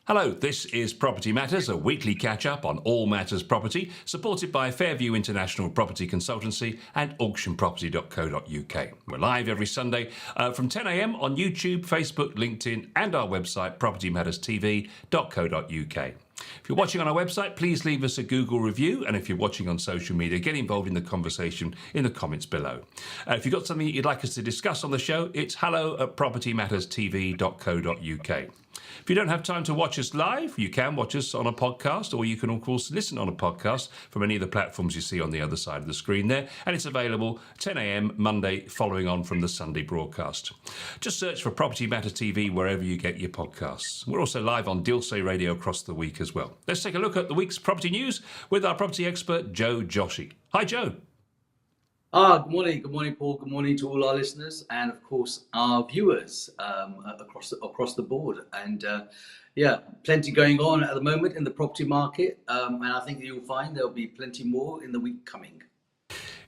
Hello, this is Property Matters, a weekly catch-up on all matters property, supported by Fairview International Property Consultancy and auctionproperty.co.uk. We're live every Sunday from 10 a.m. on YouTube, Facebook, LinkedIn and our website propertymatterstv.co.uk. If you're watching on our website, please leave us a Google review, and if you're watching on social media, get involved in the conversation in the comments below. If you've got something you'd like us to discuss on the show, it's hello@propertymatterstv.co.uk. If you don't have time to watch us live, you can watch us on a podcast, or you can, of course, listen on a podcast from any of the platforms you see on the other side of the screen there. And it's available 10 a.m. Monday, following on from the Sunday broadcast. Just search for Property Matters TV wherever you get your podcasts. We're also live on Dilse Radio across the week as well. Let's take a look at the week's property news with our property expert, Joe Joshi. Hi, Joe. Good morning. Good morning, Paul. Good morning to all our listeners and, of course, our viewers across the board. And plenty going on at the moment in the property market. And I think you'll find there'll be plenty more in the week coming.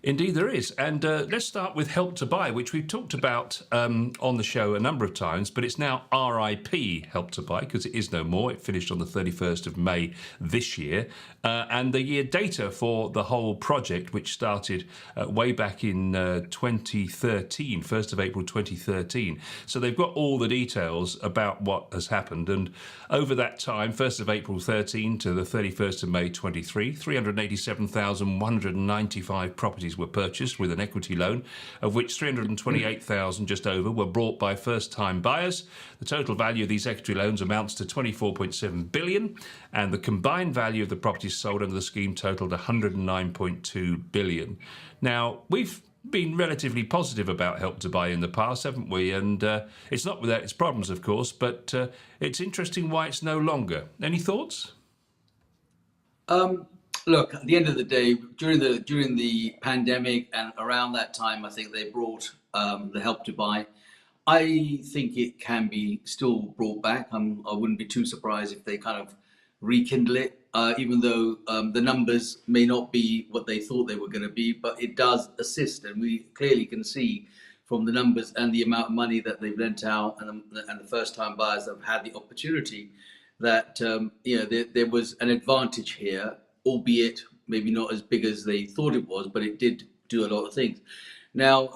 Indeed there is. And let's start with Help to Buy, which we've talked about on the show a number of times, but it's now RIP Help to Buy because it is no more. It finished on the 31st of May this year. And the year data for the whole project, which started way back in 2013, 1st of April 2013. So they've got all the details about what has happened. And over that time, 1st of April 13 to the 31st of May 23, 387,195 properties were purchased with an equity loan, of which 328,000 just over were brought by first-time buyers. The total value of these equity loans amounts to 24.7 billion, and the combined value of the properties sold under the scheme totaled 109.2 billion. Now, we've been relatively positive about Help to Buy in the past, haven't we? And it's not without its problems, of course, but it's interesting why it's no longer. Any thoughts? Look, at the end of the day, during the pandemic and around that time, I think they brought the Help to Buy. I think it can be still brought back. I wouldn't be too surprised if they kind of rekindle it, even though the numbers may not be what they thought they were going to be, but it does assist. And we clearly can see from the numbers and the amount of money that they've lent out and the first-time buyers that have had the opportunity that there was an advantage here, albeit maybe not as big as they thought it was, but it did do a lot of things. Now,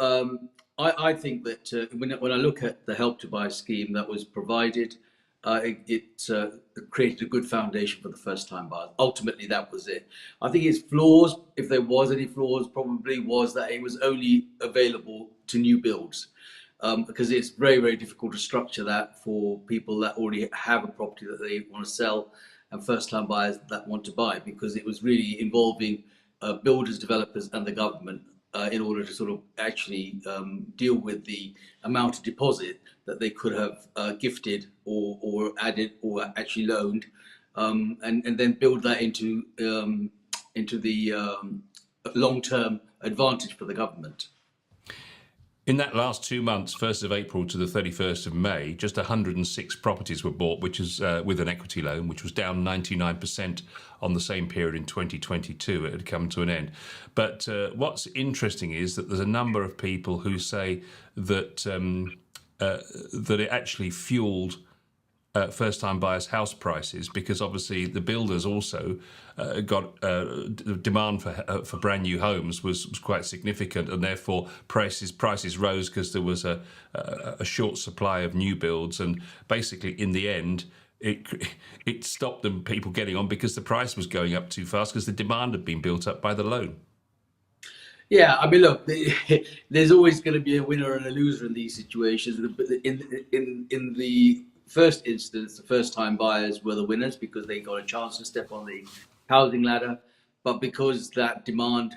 I think that when I look at the Help to Buy scheme that was provided, it created a good foundation for the first-time buyers. Ultimately, that was it. I think its flaws, if there was any flaws, probably was that it was only available to new builds, because it's very, very difficult to structure that for people that already have a property that they want to sell and first-time buyers that want to buy, because it was really involving builders, developers and the government in order to sort of actually deal with the amount of deposit that they could have gifted or added or actually loaned, and then build that into the long-term advantage for the government. In that last 2 months, 1st of April to the 31st of May, just 106 properties were bought, which is with an equity loan, which was down 99% on the same period in 2022. It had come to an end. But what's interesting is that there's a number of people who say that that it actually fueled first-time buyers' house prices, because obviously the builders also got the demand for brand new homes was quite significant, and therefore prices rose because there was a short supply of new builds, and basically in the end it stopped people getting on because the price was going up too fast because the demand had been built up by the loan. Yeah, I mean, look, there's always going to be a winner and a loser in these situations. In the first instance, the first-time buyers were the winners because they got a chance to step on the housing ladder. But because that demand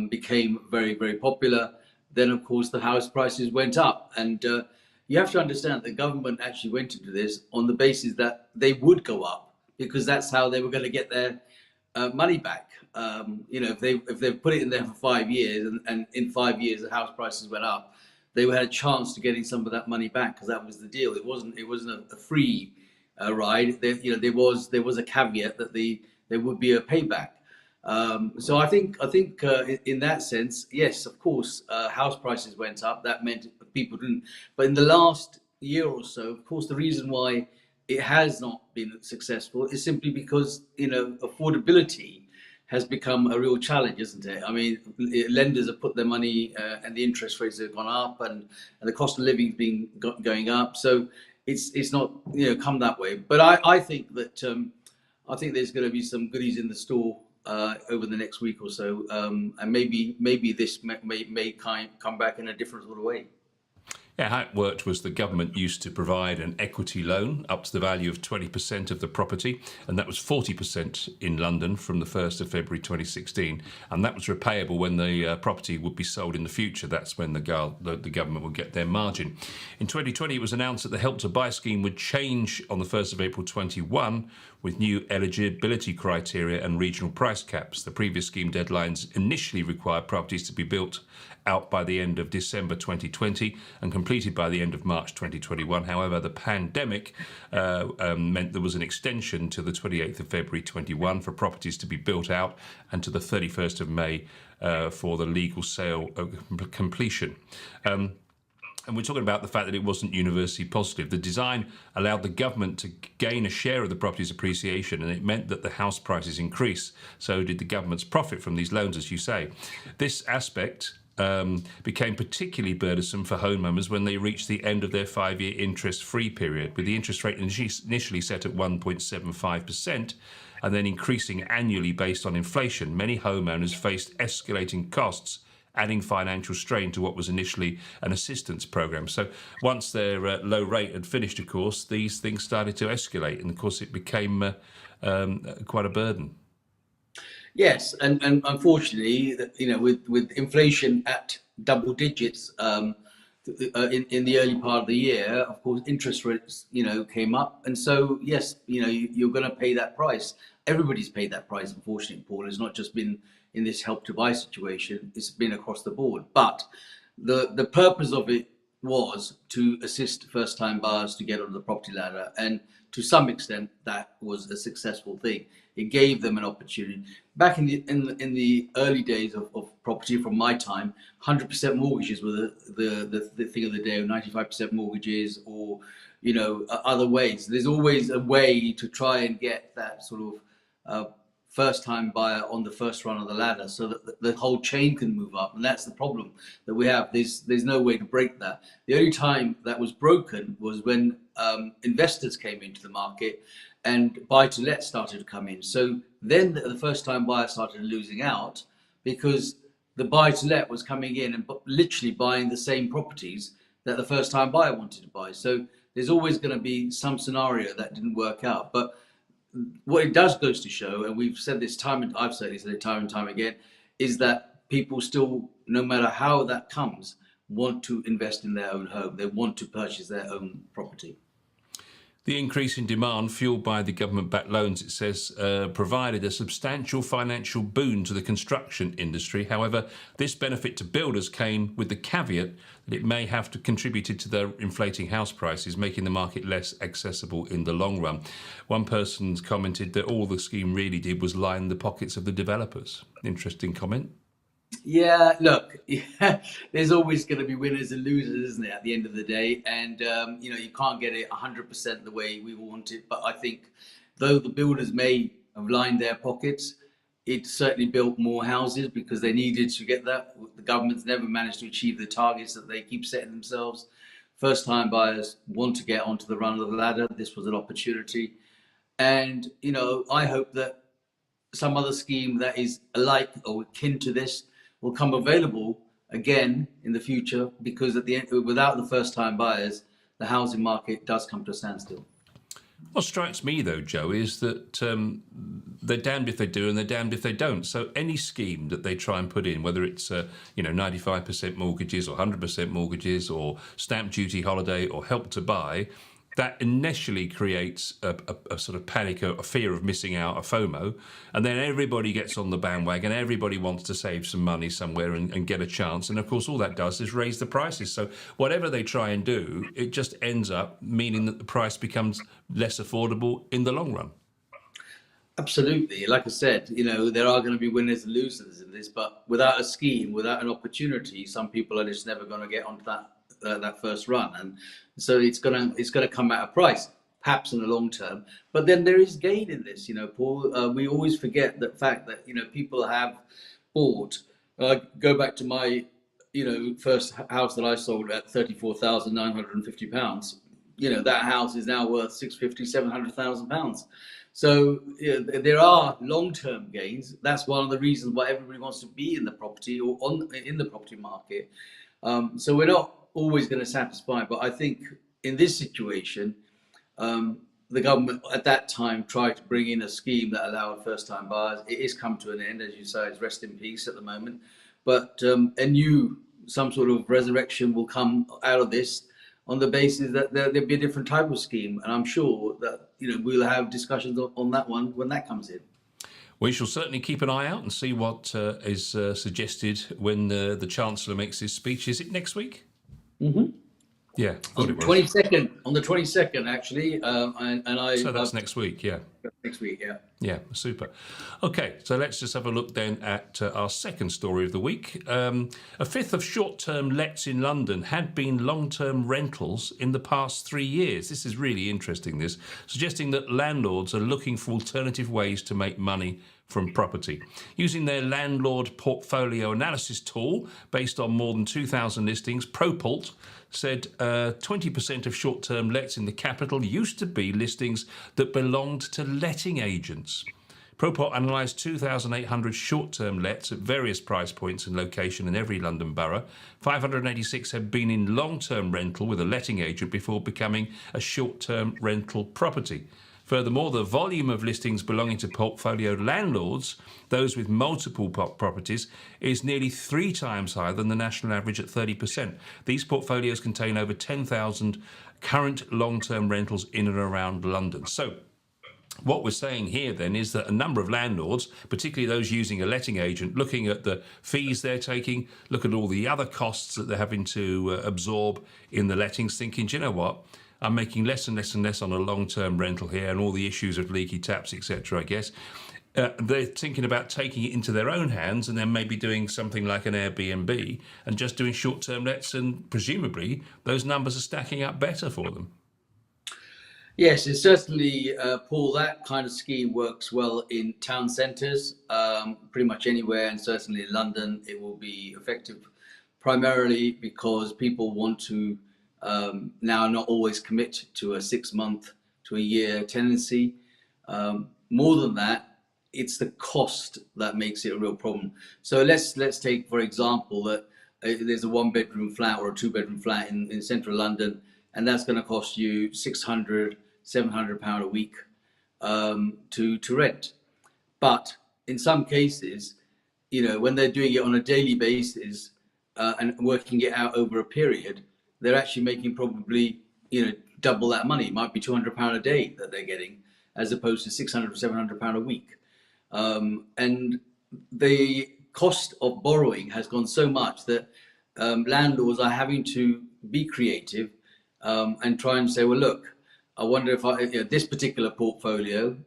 became very, very popular, then, of course, the house prices went up. And you have to understand the government actually went into this on the basis that they would go up, because that's how they were going to get their money back. If they put it in there for 5 years and in 5 years the house prices went up, they had a chance to getting some of that money back, because that was the deal. It wasn't a free ride. There was a caveat that there would be a payback. So I think in that sense, yes, of course, house prices went up. That meant people didn't. But in the last year or so, of course, the reason why it has not been successful is simply because, affordability has become a real challenge, isn't it? I mean, lenders have put their money, and the interest rates have gone up, and the cost of living has been going up. So it's not, come that way. But I think that I think there's going to be some goodies in the store over the next week or so, and maybe this may come back in a different sort of way. Yeah, how it worked was the government used to provide an equity loan up to the value of 20% of the property, and that was 40% in London from the 1st of February 2016, and that was repayable when the property would be sold in the future. That's when the government would get their margin. In 2020, it was announced that the Help to Buy scheme would change on the 1st of April 21 with new eligibility criteria and regional price caps. The previous scheme deadlines initially required properties to be built out by the end of December 2020 and completed by the end of March 2021. However, the pandemic meant there was an extension to the 28th of February 21 for properties to be built out and to the 31st of May for the legal sale completion. And we're talking about the fact that it wasn't universally positive. The design allowed the government to gain a share of the property's appreciation, and it meant that the house prices increased. So did the government's profit from these loans, as you say. This aspect became particularly burdensome for homeowners when they reached the end of their 5-year interest-free period, with the interest rate initially set at 1.75% and then increasing annually based on inflation. Many homeowners faced escalating costs, adding financial strain to what was initially an assistance program. So once their low rate had finished, of course, these things started to escalate, and of course it became quite a burden. Yes, and unfortunately, with inflation at double digits, in the early part of the year, of course, interest rates, came up, and so yes, you're going to pay that price. Everybody's paid that price, unfortunately, Paul. It's not just been in this Help to Buy situation; it's been across the board. But the purpose of it was to assist first-time buyers to get on the property ladder, and to some extent, that was a successful thing. It gave them an opportunity. Back in the early days of property, from my time, 100% mortgages were the thing of the day, or 95% mortgages, or other ways. There's always a way to try and get that sort of first-time buyer on the first run of the ladder, so that the whole chain can move up. And that's the problem that we have. There's no way to break that. The only time that was broken was when investors came into the market and buy-to-let started to come in. So then the first-time buyer started losing out, because the buy-to-let was coming in and literally buying the same properties that the first-time buyer wanted to buy. So there's always going to be some scenario that didn't work out. But what it does goes to show, and we've said this I've certainly said it time and time again, is that people still, no matter how that comes, want to invest in their own home. They want to purchase their own property. The increase in demand, fueled by the government-backed loans, it says, provided a substantial financial boon to the construction industry. However, this benefit to builders came with the caveat that it may have to contributed to their inflating house prices, making the market less accessible in the long run. One person's commented that all the scheme really did was line the pockets of the developers. Interesting comment. Yeah, look, there's always going to be winners and losers, isn't it, at the end of the day? And, you can't get it 100% the way we want it. But I think, though the builders may have lined their pockets, it certainly built more houses because they needed to get that. The government's never managed to achieve the targets that they keep setting themselves. First-time buyers want to get onto the run of the ladder. This was an opportunity. And, I hope that some other scheme that is alike or akin to this will come available again in the future, because at the end, without the first-time buyers, the housing market does come to a standstill. What strikes me, though, Joe, is that they're damned if they do and they're damned if they don't. So any scheme that they try and put in, whether it's 95% mortgages or 100% mortgages or stamp duty holiday or Help to Buy, that initially creates a sort of panic, a fear of missing out, a FOMO, and then everybody gets on the bandwagon, everybody wants to save some money somewhere and get a chance, and of course all that does is raise the prices. So whatever they try and do, it just ends up meaning that the price becomes less affordable in the long run. Absolutely. Like I said, there are going to be winners and losers in this, but without a scheme, without an opportunity, some people are just never going to get onto that first run, and so it's gonna come at a price. perhaps in the long term. But then there is gain in this, Paul. We always forget the fact that people have bought. Go back to my first house that I sold at £34,950. That house is now worth 650, 700,000 pounds. So there are long-term gains. That's one of the reasons why everybody wants to be in the property or in the property market. So we're not always going to satisfy, but I think in this situation, the government at that time tried to bring in a scheme that allowed first-time buyers. It is come to an end, as you say. It's rest in peace at the moment. But some sort of resurrection will come out of this on the basis that there'll be a different type of scheme, and I'm sure that we'll have discussions on that one when that comes in. We shall certainly keep an eye out and see what is suggested when the Chancellor makes his speech. Is it next week? Mm-hmm. Yeah, on the 22nd. On the 22nd, actually, So that's next week, yeah. Next week, yeah. Yeah, super. Okay, so let's just have a look then at our second story of the week. A fifth of short-term lets in London had been long-term rentals in the past 3 years. This is really interesting, this, suggesting that landlords are looking for alternative ways to make money from property. Using their landlord portfolio analysis tool based on more than 2,000 listings, Propult said 20% of short-term lets in the capital used to be listings that belonged to letting agents. Propult analysed 2,800 short-term lets at various price points and location in every London borough. 586 had been in long-term rental with a letting agent before becoming a short-term rental property. Furthermore, the volume of listings belonging to portfolio landlords, those with multiple properties, is nearly 3 times higher than the national average at 30%. These portfolios contain over 10,000 current long-term rentals in and around London. So what we're saying here then is that a number of landlords, particularly those using a letting agent, looking at the fees they're taking, look at all the other costs that they're having to absorb in the lettings, thinking, do you know what? I'm making less and less and less on a long-term rental here, and all the issues of leaky taps, etc., I guess. They're thinking about taking it into their own hands and then maybe doing something like an Airbnb and just doing short-term lets, and presumably those numbers are stacking up better for them. Yes, it certainly, Paul, that kind of scheme works well in town centres, pretty much anywhere, and certainly in London it will be effective primarily because people want to now not always commit to a 6 month to a year tenancy. More than that, it's the cost that makes it a real problem. So let's take, for example, that there's a 1-bedroom flat or a 2-bedroom flat in central London, and that's going to cost you £600, £700 a week to rent. But in some cases, when they're doing it on a daily basis and working it out over a period, they're actually making probably double that money. It might be £200 a day that they're getting, as opposed to £600 or £700 a week. And the cost of borrowing has gone so much that landlords are having to be creative and try and say, well, look, I wonder if this particular portfolio.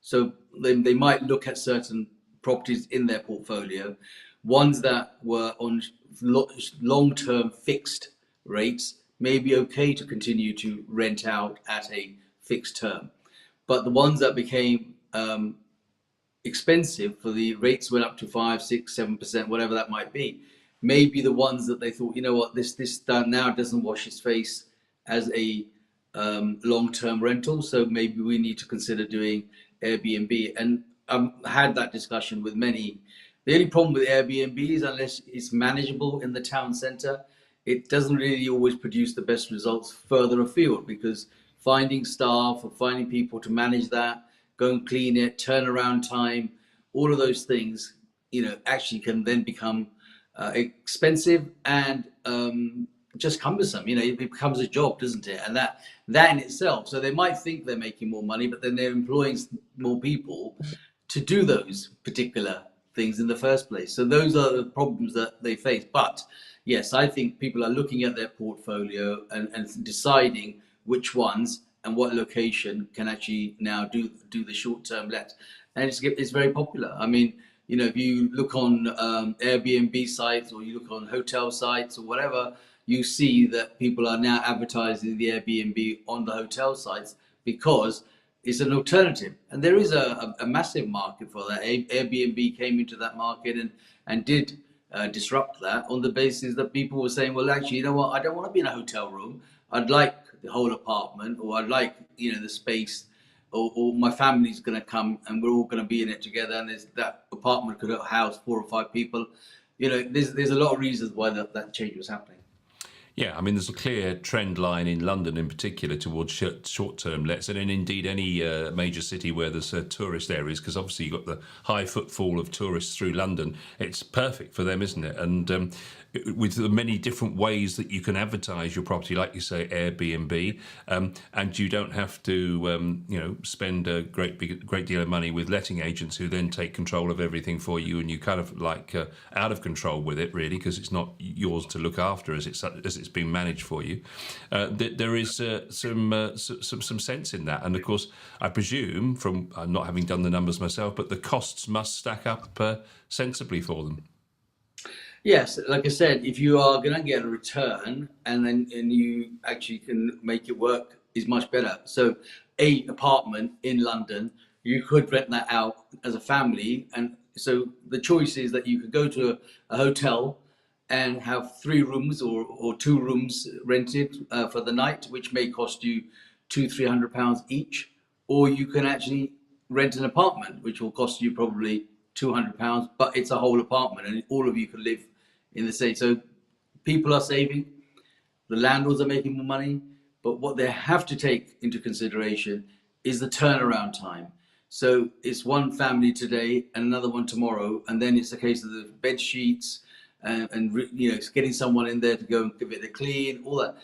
So they might look at certain properties in their portfolio, ones that were on long-term fixed rates may be okay to continue to rent out at a fixed term. But the ones that became expensive, for the rates went up to 5, 6, 7%, whatever that might be, maybe the ones that they thought, this now doesn't wash its face as a long-term rental, so maybe we need to consider doing Airbnb. And I've had that discussion with many. The only problem with Airbnb is unless it's manageable in the town centre, it doesn't really always produce the best results further afield, because finding staff or finding people to manage that, go and clean it, turnaround time, all of those things, actually can then become expensive and just cumbersome. It becomes a job, doesn't it? And that in itself, so they might think they're making more money, but then they're employing more people to do those particular things in the first place. So those are the problems that they face. But yes, I think people are looking at their portfolio and deciding which ones and what location can actually now do the short-term let. And it's very popular. I mean, if you look on Airbnb sites or you look on hotel sites or whatever, you see that people are now advertising the Airbnb on the hotel sites because it's an alternative. And there is a massive market for that. Airbnb came into that market and did disrupt that on the basis that people were saying, well, actually, you know what? I don't want to be in a hotel room. I'd like the whole apartment, or I'd like, the space, or my family's going to come and we're all going to be in it together. And that apartment could house 4 or 5 people. There's a lot of reasons why that change was happening. Yeah, I mean, there's a clear trend line in London in particular towards short-term lets, and in indeed any major city where there's tourist areas, because obviously you've got the high footfall of tourists through London. It's perfect for them, isn't it? And with the many different ways that you can advertise your property, like you say, Airbnb, and you don't have to, spend a great deal of money with letting agents who then take control of everything for you, and you kind of like out of control with it, really, because it's not yours to look after as it's being managed for you. There is some sense in that, and of course, I presume from not having done the numbers myself, but the costs must stack up sensibly for them. Yes, like I said, if you are going to get a return and you actually can make it work, is much better. So, a apartment in London, you could rent that out as a family, and so the choice is that you could go to a hotel and have 3 rooms or 2 rooms rented for the night, which may cost you £200-300 each, or you can actually rent an apartment, which will cost you probably £200, but it's a whole apartment, and all of you can live in the same. So people are saving, the landlords are making more money, but what they have to take into consideration is the turnaround time. So it's one family today and another one tomorrow, and then it's a case of the bed sheets and getting someone in there to go and give it a clean, all that.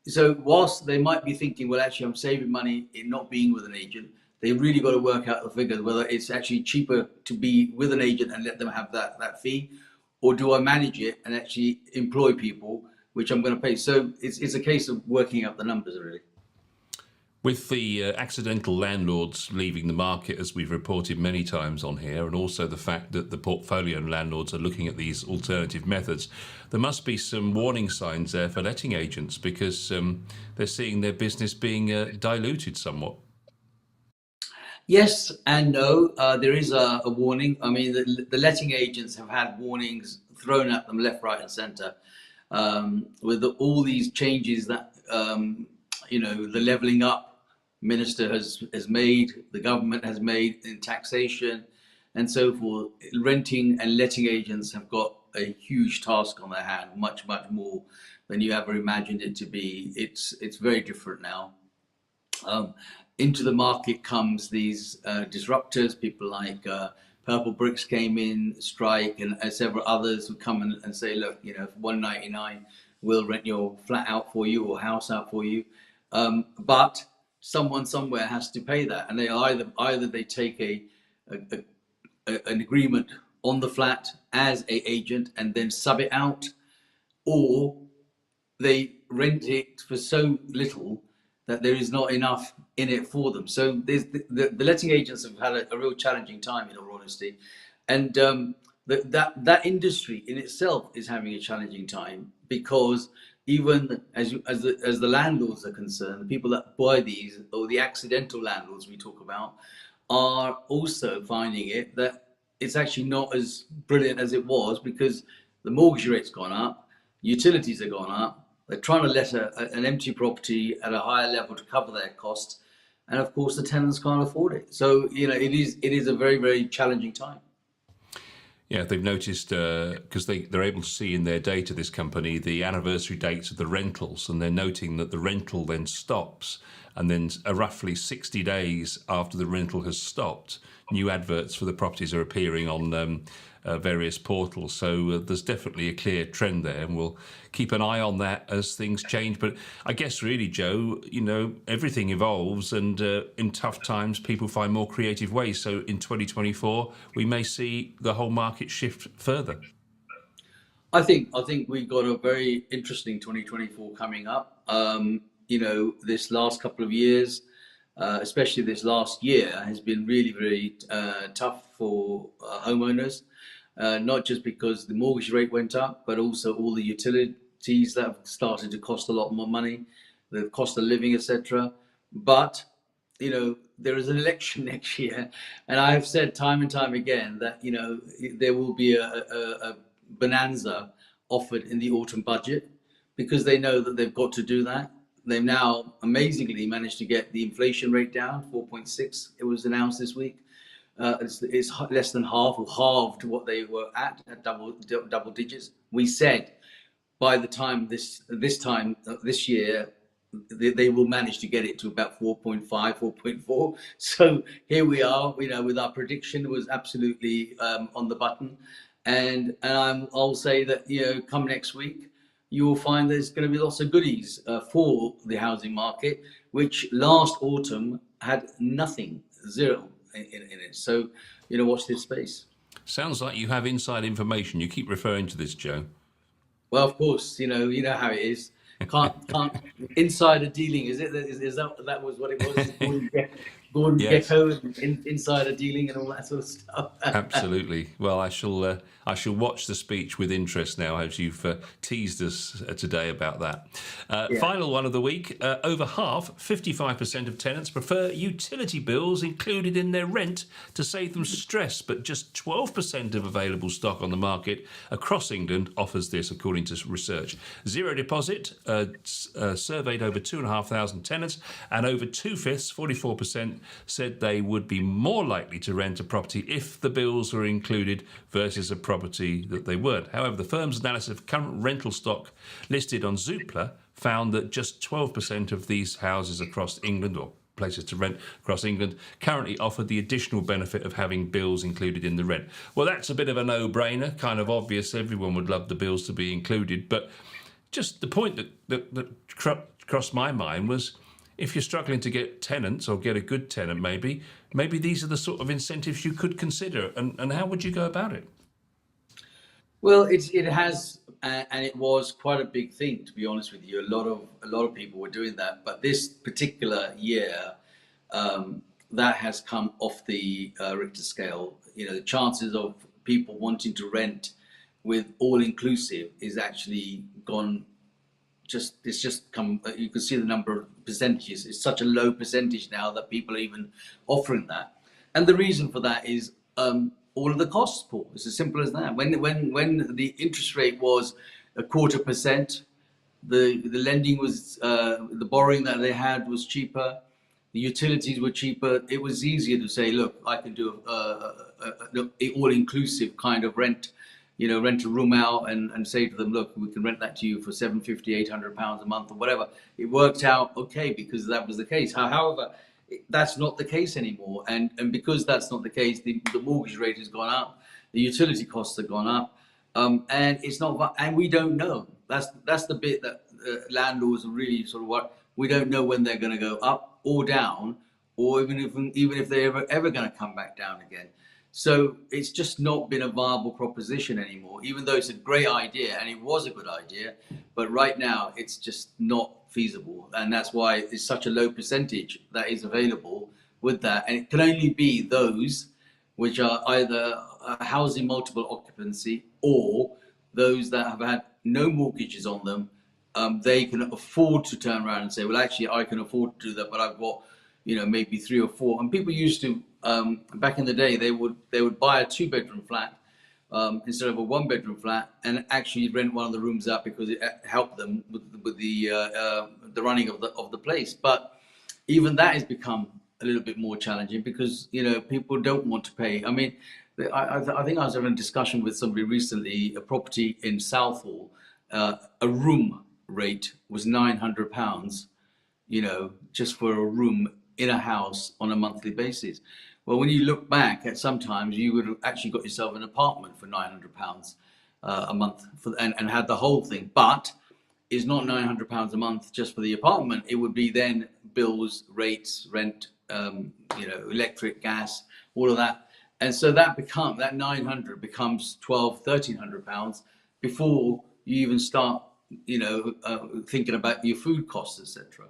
So whilst they might be thinking, well, actually, I'm saving money in not being with an agent, they really got to work out the figures whether it's actually cheaper to be with an agent and let them have that fee, or do I manage it and actually employ people, which I'm going to pay. So it's a case of working out the numbers, really. With the accidental landlords leaving the market, as we've reported many times on here, and also the fact that the portfolio landlords are looking at these alternative methods, there must be some warning signs there for letting agents, because they're seeing their business being diluted somewhat. Yes and no. There is a warning. I mean, the letting agents have had warnings thrown at them left, right, and centre with all these changes that the levelling up minister has made, the government has made in taxation and so forth. Renting and letting agents have got a huge task on their hand, much more than you ever imagined it to be. It's very different now. Into the market comes these disruptors, people like Purple Bricks came in, Strike, and several others who come and say, look, for £199, we'll rent your flat out for you or house out for you. But someone somewhere has to pay that, and they either they take an agreement on the flat as a agent and then sub it out, or they rent it for so little that there is not enough in it for them. So there's the letting agents have had a real challenging time, in all honesty, and that industry in itself is having a challenging time, because even as the landlords are concerned, the people that buy these, or the accidental landlords we talk about, are also finding it that it's actually not as brilliant as it was, because the mortgage rate's gone up, utilities have gone up, they're trying to let an empty property at a higher level to cover their costs, and of course the tenants can't afford it. So it is a very, very challenging time. Yeah, they've noticed, because they're able to see in their data, this company, the anniversary dates of the rentals, and they're noting that the rental then stops, and then roughly 60 days after the rental has stopped, new adverts for the properties are appearing on various portals. So there's definitely a clear trend there, and we'll keep an eye on that as things change. But I guess really, Joe, everything evolves, and in tough times, people find more creative ways. So in 2024, we may see the whole market shift further. I think we've got a very interesting 2024 coming up. This last couple of years, especially this last year, has been really, very tough for homeowners. Not just because the mortgage rate went up, but also all the utilities that have started to cost a lot more money, the cost of living, etc. But there is an election next year, and I've said time and time again that there will be a bonanza offered in the autumn budget because they know that they've got to do that. They've now amazingly managed to get the inflation rate down, 4.6. It was announced this week. It's less than half or halved what they were at double digits. We said by the time this year they will manage to get it to about 4.5, 4.4. So here we are, with our prediction was absolutely on the button. And I'll say that, come next week, you will find there's going to be lots of goodies for the housing market, which last autumn had nothing, zero in it. So, watch this space. Sounds like you have inside information. You keep referring to this, Joe. Well, of course, you know how it is. Can't insider dealing, is it? Is that was what it was? Gordon Yes. Gecko and insider dealing and all that sort of stuff. Absolutely. Well, I shall watch the speech with interest now, as you've teased us today about that. Yeah. Final one of the week. Over half, 55% of tenants prefer utility bills included in their rent to save them stress, but just 12% of available stock on the market across England offers this, according to research. Zero Deposit surveyed over 2,500 tenants, and over 2/5, 44%, said they would be more likely to rent a property if the bills were included versus a property that they weren't. However, the firm's analysis of current rental stock listed on Zoopla found that just 12% of these houses across England, or places to rent across England, currently offer the additional benefit of having bills included in the rent. Well, that's a bit of a no-brainer, kind of obvious. Everyone would love the bills to be included. But just the point that crossed my mind was, if you're struggling to get tenants or get a good tenant, maybe these are the sort of incentives you could consider. And how would you go about it? Well, it has, and it was quite a big thing, to be honest with you. A lot of people were doing that, but this particular year, that has come off the Richter scale. The chances of people wanting to rent with all inclusive is actually gone. It's just come. You can see the number of percentages. It's such a low percentage now that people are even offering that, and the reason for that is all of the costs, Paul. It's as simple as that. When the interest rate was 0.25%, the lending was the borrowing that they had was cheaper, the utilities were cheaper. It was easier to say, look, I can do a all-inclusive kind of rent. Rent a room out and say to them, look, we can rent that to you for £750, £800 a month or whatever. It worked out okay because that was the case. However, that's not the case anymore. And because that's not the case, the mortgage rate has gone up, the utility costs have gone up, and it's not. And we don't know. That's the bit that landlords are really sort of what we don't know when they're going to go up or down, or even if they're ever going to come back down again. So it's just not been a viable proposition anymore, even though it's a great idea, and it was a good idea, but right now it's just not feasible. And that's why it's such a low percentage that is available with that. And it can only be those which are either housing multiple occupancy or those that have had no mortgages on them. They can afford to turn around and say, well, actually, I can afford to do that, but I've got, maybe 3 or 4. And people used to, back in the day, they would buy a 2-bedroom flat instead of a 1-bedroom flat, and actually rent one of the rooms out because it helped them with the running of the place. But even that has become a little bit more challenging because people don't want to pay. I mean, I think I was having a discussion with somebody recently. A property in Southall, a room rate was £900. Just for a room in a house on a monthly basis. Well, when you look back at sometimes you would have actually got yourself an apartment for £900 a month and had the whole thing. But it's not £900 a month just for the apartment. It would be then bills, rates, rent, electric, gas, all of that. And so that 900 becomes £1,200-1,300 before you even start, thinking about your food costs, etc.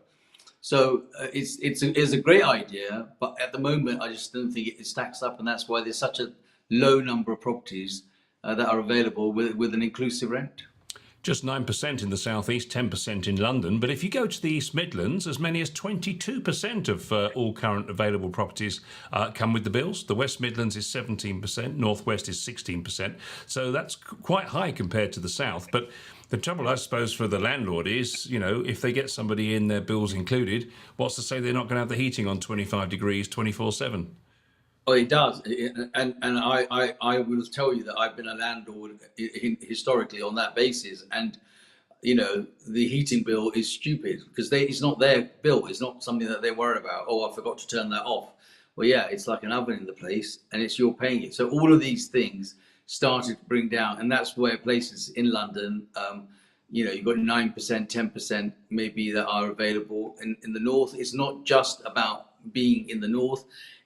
So it's a great idea, but at the moment I just don't think it stacks up, and that's why there's such a low number of properties that are available with an inclusive rent. Just 9% in the southeast, 10% in London. But if you go to the East Midlands, as many as 22% of all current available properties come with the bills. The West Midlands is 17%, Northwest is 16%. So that's quite high compared to the south. But the trouble, I suppose, for the landlord is, if they get somebody in, their bills included, what's to say they're not going to have the heating on 25 degrees 24/7? Oh, it does, and I will tell you that I've been a landlord historically on that basis, and the heating bill is stupid because it's not their bill. It's not something that they're worried about. Oh, I forgot to turn that off. Well, yeah, it's like an oven in the place, and it's you're paying it. So all of these things started to bring down, and that's where places in London, you've got 9%, 10% maybe that are available in the north. It's not just about being in the north.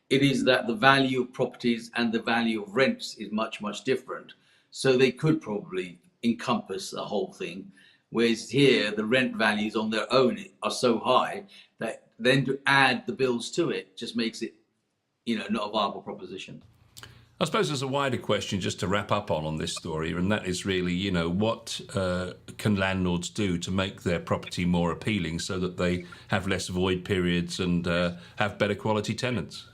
It is that the value of properties and the value of rents is much, much different. So they could probably encompass the whole thing. Whereas here, the rent values on their own are so high that then to add the bills to it just makes it, not a viable proposition. I suppose there's a wider question just to wrap up on this story, and that is really, what can landlords do to make their property more appealing so that they have less void periods and have better quality tenants?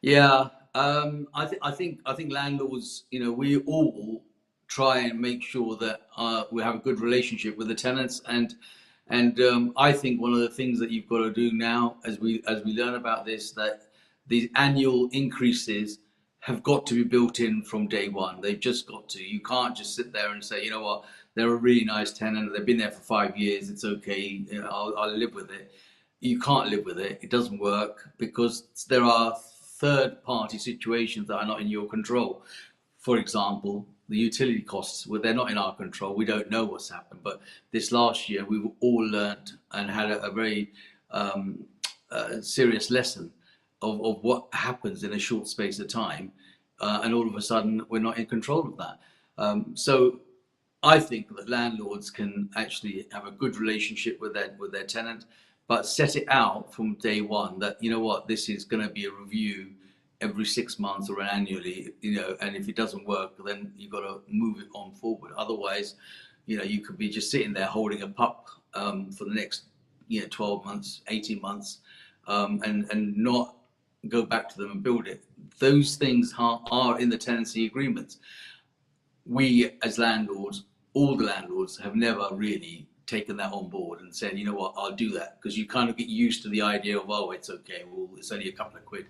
Yeah, I think landlords, we all try and make sure that we have a good relationship with the tenants, and I think one of the things that you've got to do now, as we learn about this, that these annual increases have got to be built in from day one. They've just got to. You can't just sit there and say, you know what, they're a really nice tenant. They've been there for 5 years. It's okay. I'll live with it. You can't live with it. It doesn't work because there are third-party situations that are not in your control. For example, the utility costs, well, they're not in our control. We don't know what's happened. But this last year, we all learned and had a very serious lesson of what happens in a short space of time. And all of a sudden, we're not in control of that. So I think that landlords can actually have a good relationship with their tenant, but set it out from day one that, this is going to be a review every 6 months or annually, and if it doesn't work, then you've got to move it on forward. Otherwise, you could be just sitting there holding a pup for the next 12 months, 18 months, and not go back to them and build it. Those things are in the tenancy agreements. We as landlords, all the landlords, have never really taken that on board and said, you know what, I'll do that, because you kind of get used to the idea of, oh, it's okay, well, it's only a couple of quid,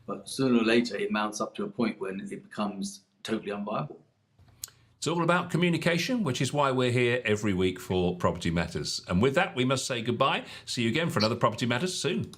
but sooner or later it mounts up to a point when it becomes totally unviable. It's all about communication, which is why we're here every week for Property Matters. And with that, we must say goodbye. See you again for another Property Matters soon.